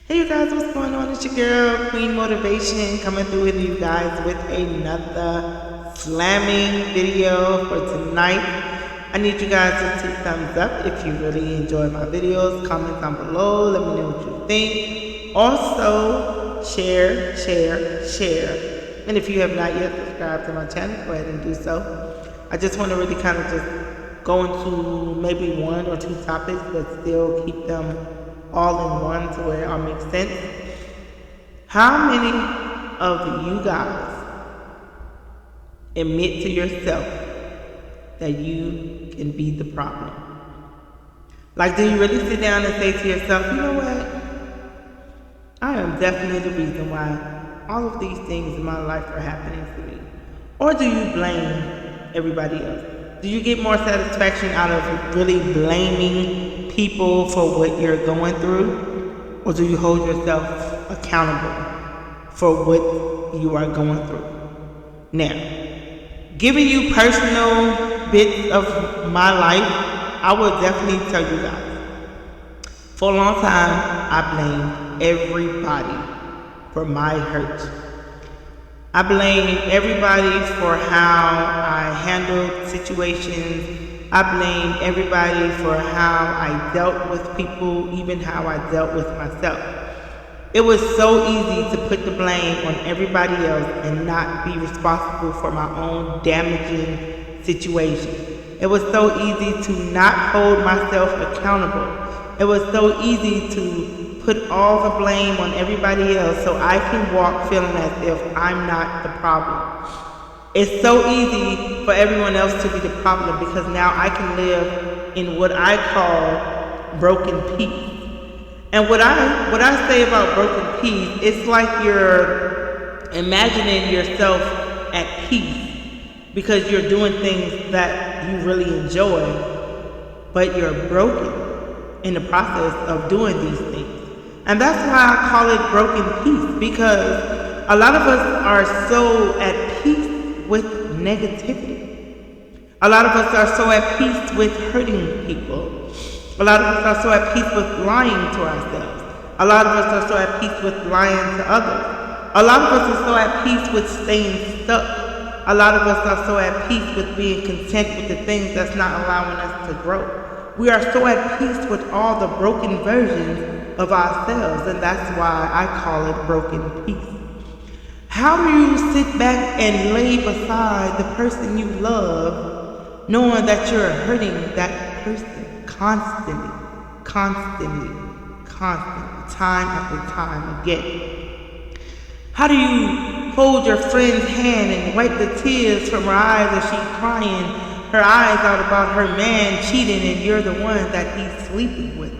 Hey you guys, what's going on? It's your girl, Queen Motivation, coming through with you guys with another slamming video for tonight. I need you guys to take thumbs up if you really enjoy my videos. Comment down below, let me know what you think. Also, share. And if you have not yet subscribed to my channel, go ahead and do so. I just want to really kind of just go into maybe one or two topics, but still keep them all in one to where it all makes sense. How many of you guys admit to yourself that you can be the problem? Like, do you really sit down and say to yourself, you know what? I am definitely the reason why all of these things in my life are happening to me. Or do you blame everybody else? Do you get more satisfaction out of really blaming people for what you're going through? Or do you hold yourself accountable for what you are going through? Now, giving you personal bits of my life, I will definitely tell you guys. For a long time, I blamed everybody for my hurt. I blame everybody for how I handled situations. I blame everybody for how I dealt with people, even how I dealt with myself. It was so easy to put the blame on everybody else and not be responsible for my own damaging situation. It was so easy to not hold myself accountable. It was so easy to put all the blame on everybody else so I can walk feeling as if I'm not the problem. It's so easy for everyone else to be the problem because now I can live in what I call broken peace. And what I say about broken peace, it's like you're imagining yourself at peace because you're doing things that you really enjoy, but you're broken in the process of doing these things. And that's why I call it broken peace, because a lot of us are so at peace with negativity. A lot of us are so at peace with hurting people. A lot of us are so at peace with lying to ourselves. A lot of us are so at peace with lying to others. A lot of us are so at peace with staying stuck. A lot of us are so at peace with being content with the things that's not allowing us to grow. We are so at peace with all the broken versions of ourselves, and that's why I call it broken peace. How do you sit back and lay beside the person you love, knowing that you're hurting that person constantly, time after time again? How do you hold your friend's hand and wipe the tears from her eyes as she's crying her eyes out about her man cheating and you're the one that he's sleeping with?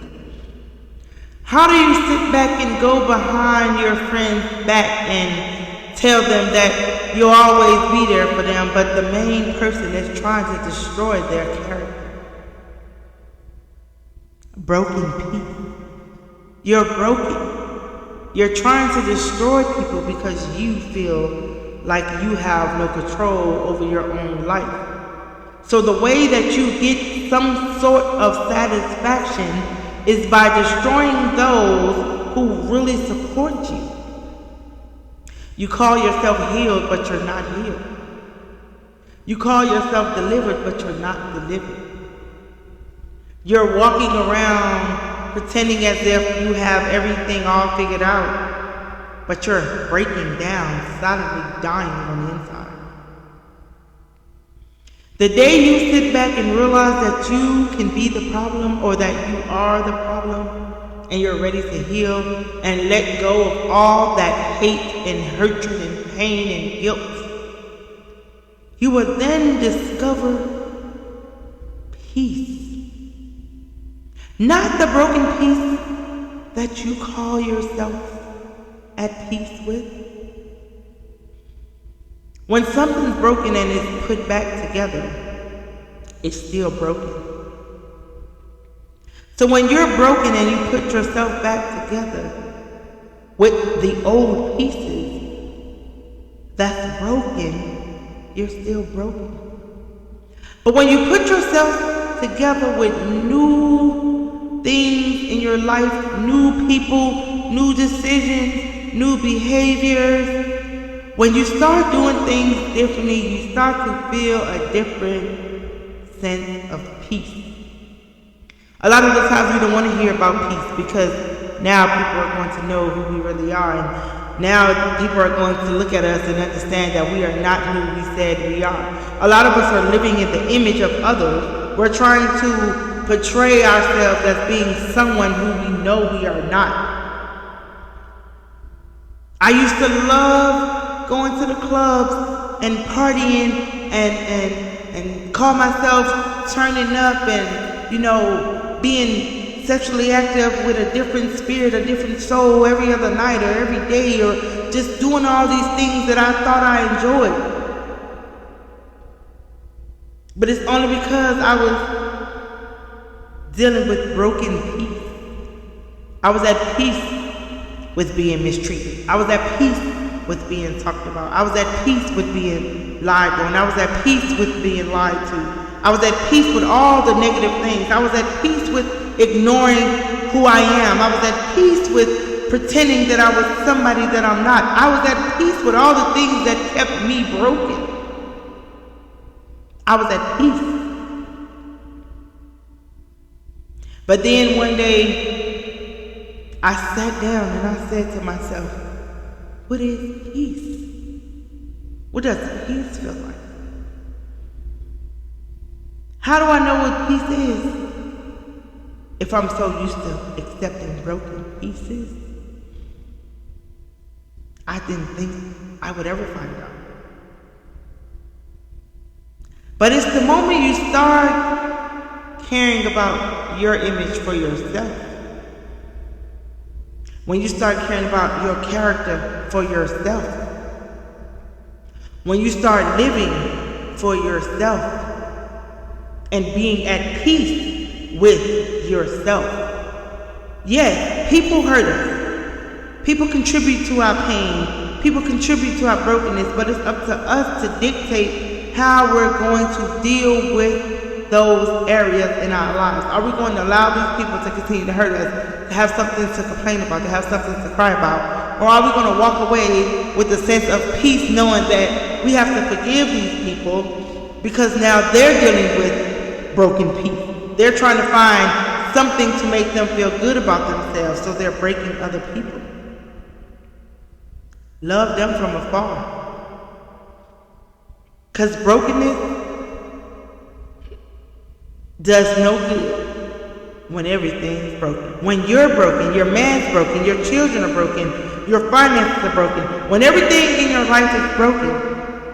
How do you sit back and go behind your friend's back and tell them that you'll always be there for them, but the main person is trying to destroy their character? Broken peace. You're broken. You're trying to destroy people because you feel like you have no control over your own life. So the way that you get some sort of satisfaction is by destroying those who really support you. You call yourself healed, but you're not healed. You call yourself delivered, but you're not delivered. You're walking around pretending as if you have everything all figured out, but you're breaking down, silently dying on the inside. The day you sit back and realize that you can be the problem, or that you are the problem, and you're ready to heal and let go of all that hate and hatred and pain and guilt, you will then discover peace. Not the broken peace that you call yourself at peace with. When something's broken and is put back together, it's still broken. So when you're broken and you put yourself back together with the old pieces that's broken, you're still broken. But when you put yourself together with new things in your life, new people, new decisions, new behaviors. When you start doing things differently, you start to feel a different sense of peace. A lot of the times we don't want to hear about peace because now people are going to know who we really are, and now people are going to look at us and understand that we are not who we said we are. A lot of us are living in the image of others. We're trying to portray ourselves as being someone who we know we are not. I used to love going to the clubs and partying and call myself turning up and, being sexually active with a different spirit, a different soul every other night or every day, or just doing all these things that I thought I enjoyed. But it's only because I was dealing with broken peace. I was at peace with being mistreated. I was at peace with being talked about. I was at peace with being lied on. I was at peace with being lied to. I was at peace with all the negative things. I was at peace with ignoring who I am. I was at peace with pretending that I was somebody that I'm not. I was at peace with all the things that kept me broken. I was at peace. But then one day, I sat down and I said to myself, what is peace? What does peace feel like? How do I know what peace is if I'm so used to accepting broken pieces? I didn't think I would ever find out. But it's the moment you start caring about your image for yourself. When you start caring about your character for yourself. When you start living for yourself. And being at peace with yourself. Yes, people hurt us. People contribute to our pain. People contribute to our brokenness, but it's up to us to dictate how we're going to deal with those areas in our lives. Are we going to allow these people to continue to hurt us, to have something to complain about, to have something to cry about? Or are we going to walk away with a sense of peace knowing that we have to forgive these people because now they're dealing with broken peace. They're trying to find something to make them feel good about themselves, so they're breaking other people. Love them from afar. Because brokenness does no good when everything's broken. When you're broken, your man's broken, your children are broken, your finances are broken. When everything in your life is broken,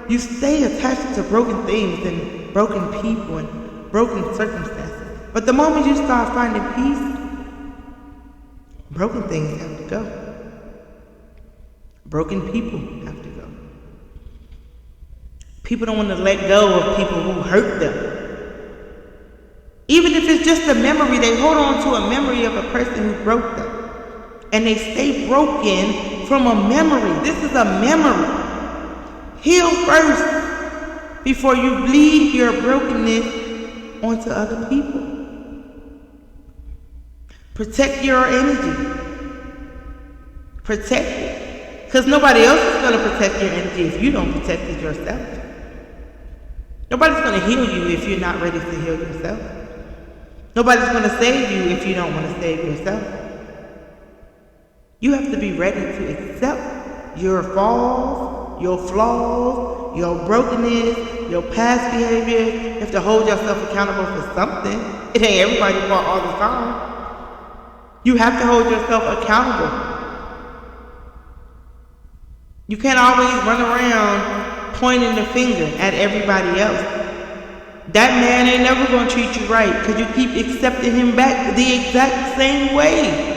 you stay attached to broken things and broken people and broken circumstances. But the moment you start finding peace, broken things have to go. Broken people have to go. People don't want to let go of people who hurt them. Even if it's just a memory, they hold on to a memory of a person who broke them. And they stay broken from a memory. This is a memory. Heal first before you bleed your brokenness onto other people. Protect your energy. Protect it. Because nobody else is going to protect your energy if you don't protect it yourself. Nobody's going to heal you if you're not ready to heal yourself. Nobody's going to save you if you don't want to save yourself. You have to be ready to accept your falls, your flaws, your brokenness, your past behavior. You have to hold yourself accountable for something. It ain't everybody's fault all the time. You have to hold yourself accountable. You can't always run around pointing the finger at everybody else. That man ain't never going to treat you right because you keep accepting him back the exact same way.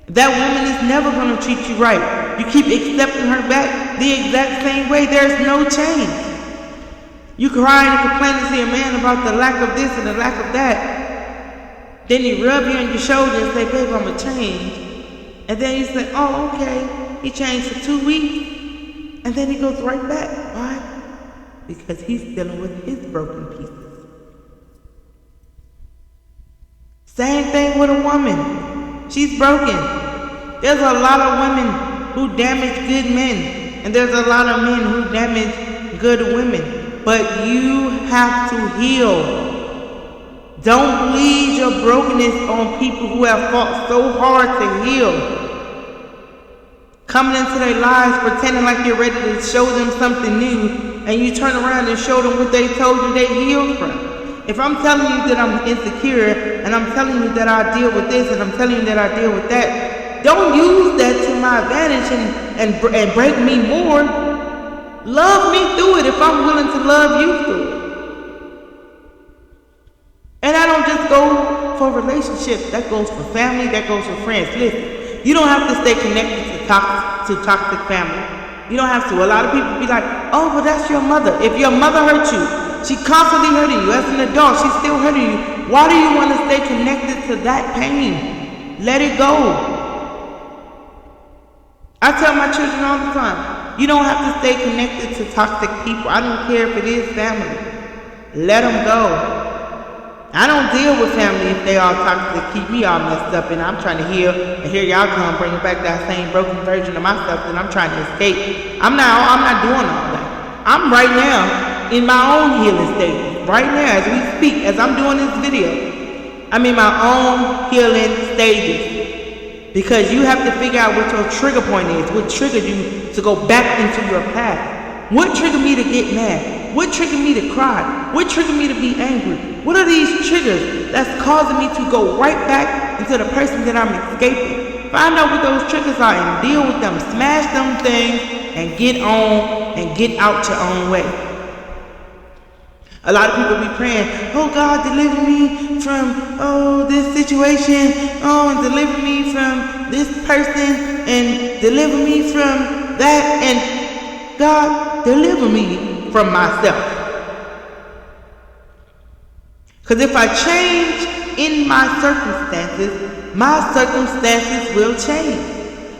That woman is never going to treat you right. You keep accepting her back the exact same way. There's no change. You cry and complain to see a man about the lack of this and the lack of that. Then he rub you on your shoulder and say, babe, I'm going to change. And then you say, oh, okay. He changed for 2 weeks. And then he goes right back. Why? Because he's dealing with his broken pieces. Same thing with a woman. She's broken. There's a lot of women who damage good men, and there's a lot of men who damage good women. But you have to heal. Don't bleed your brokenness on people who have fought so hard to heal. Coming into their lives pretending like you're ready to show them something new, and you turn around and show them what they told you they healed from. If I'm telling you that I'm insecure, and I'm telling you that I deal with this, and I'm telling you that I deal with that, don't use that to my advantage and break me more. Love me through it if I'm willing to love you through it. And I don't just go for relationships. That goes for family, that goes for friends. Listen, you don't have to stay connected to toxic family. You don't have to. A lot of people be like, oh, but that's your mother. If your mother hurt you, she constantly hurting you. As an adult, she's still hurting you. Why do you want to stay connected to that pain? Let it go. I tell my children all the time, you don't have to stay connected to toxic people. I don't care if it is family. Let them go. I don't deal with family if they all toxic, keep me all messed up, and I'm trying to heal, and here y'all come bringing back that same broken version of myself that I'm trying to escape. I'm not doing all that. I'm right now in my own healing stage. Right now, as we speak, as I'm doing this video, I'm in my own healing stages. Because you have to figure out what your trigger point is, what triggered you to go back into your path. What triggered me to get mad? What triggered me to cry? What triggered me to be angry? What are these triggers that's causing me to go right back into the person that I'm escaping? Find out what those triggers are and deal with them. Smash them things and get on and get out your own way. A lot of people be praying, oh God, deliver me from, this situation. Oh, and deliver me from this person and deliver me from that. And God, deliver me from myself. Because if I change in my circumstances will change.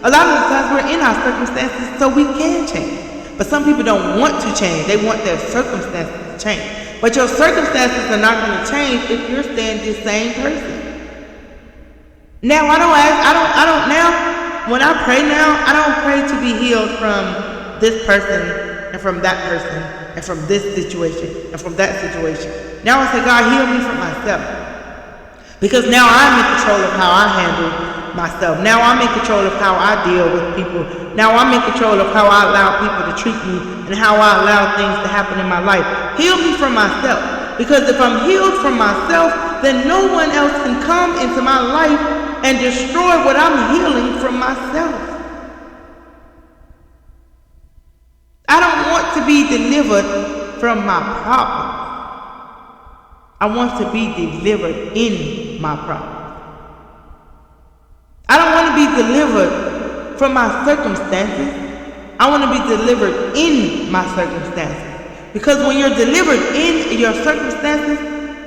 A lot of the times we're in our circumstances so we can change. But some people don't want to change. They want their circumstances to change. But your circumstances are not going to change if you're staying the same person. Now, when I pray now, I don't pray to be healed from this person and from that person and from this situation and from that situation. Now I say, God, heal me from myself. Because now I'm in control of how I handle myself. Now I'm in control of how I deal with people. Now I'm in control of how I allow people to treat me and how I allow things to happen in my life. Heal me from myself. Because if I'm healed from myself, then no one else can come into my life and destroy what I'm healing from myself. I don't want to be delivered from my problems. I want to be delivered in my problems. I don't want to be delivered from my circumstances. I want to be delivered in my circumstances. Because when you're delivered in your circumstances,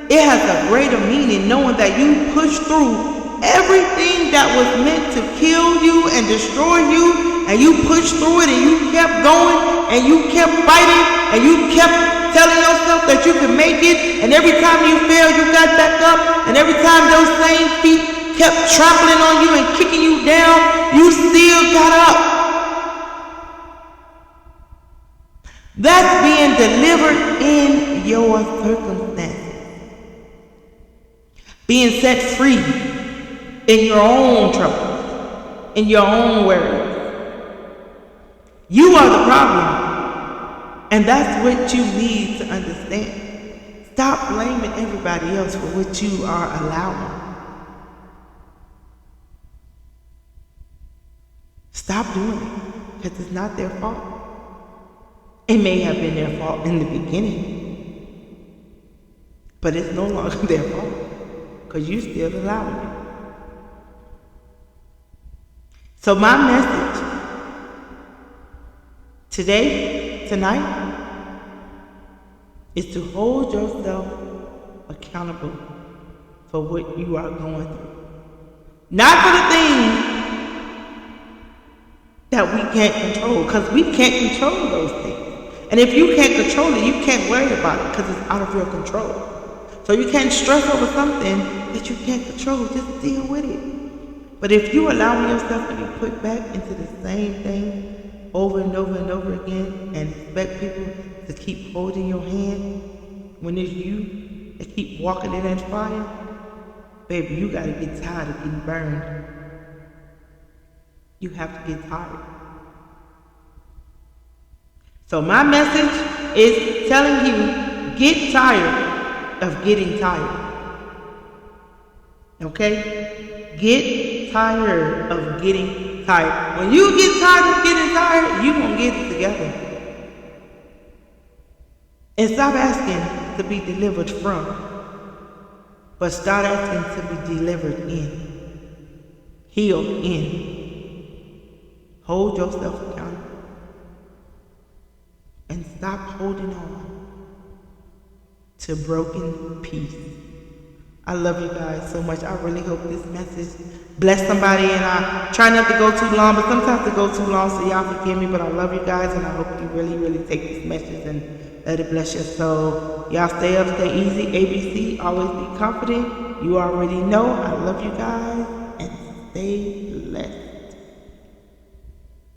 it has a greater meaning knowing that you pushed through everything that was meant to kill you and destroy you, and you pushed through it and you kept going and you kept fighting and you kept telling yourself that you could make it, and every time you failed you got back up, and every time those same feet kept trampling on you and kicking you down, you still got up. That's being delivered in your circumstances. Being set free in your own troubles, in your own worries. You are the problem, and that's what you need to understand. Stop blaming everybody else for what you are allowing. Stop doing it, because it's not their fault. It may have been their fault in the beginning, but it's no longer their fault, because you're still allowing it. So my message today, tonight, is to hold yourself accountable for what you are going through. Not for the things that we can't control, because we can't control those things. And if you can't control it, you can't worry about it because it's out of your control. So you can't stress over something that you can't control. Just deal with it. But if you allow yourself to be put back into the same thing over and over and over again and expect people to keep holding your hand when it's you that keep walking in that fire, baby, you gotta get tired of getting burned. You have to get tired. So my message is telling you, get tired of getting tired. Okay? Get tired of getting tired. When you get tired of getting tired, you gonna get it together. And stop asking to be delivered from, but start asking to be delivered in, healed in. Hold yourself accountable. And stop holding on to broken pieces. I love you guys so much. I really hope this message bless somebody, and I try not to go too long, but sometimes I go too long, so y'all forgive me, but I love you guys, and I hope you really, really take this message and let it bless your soul. Y'all stay up, stay easy, ABC, always be confident. You already know I love you guys, and stay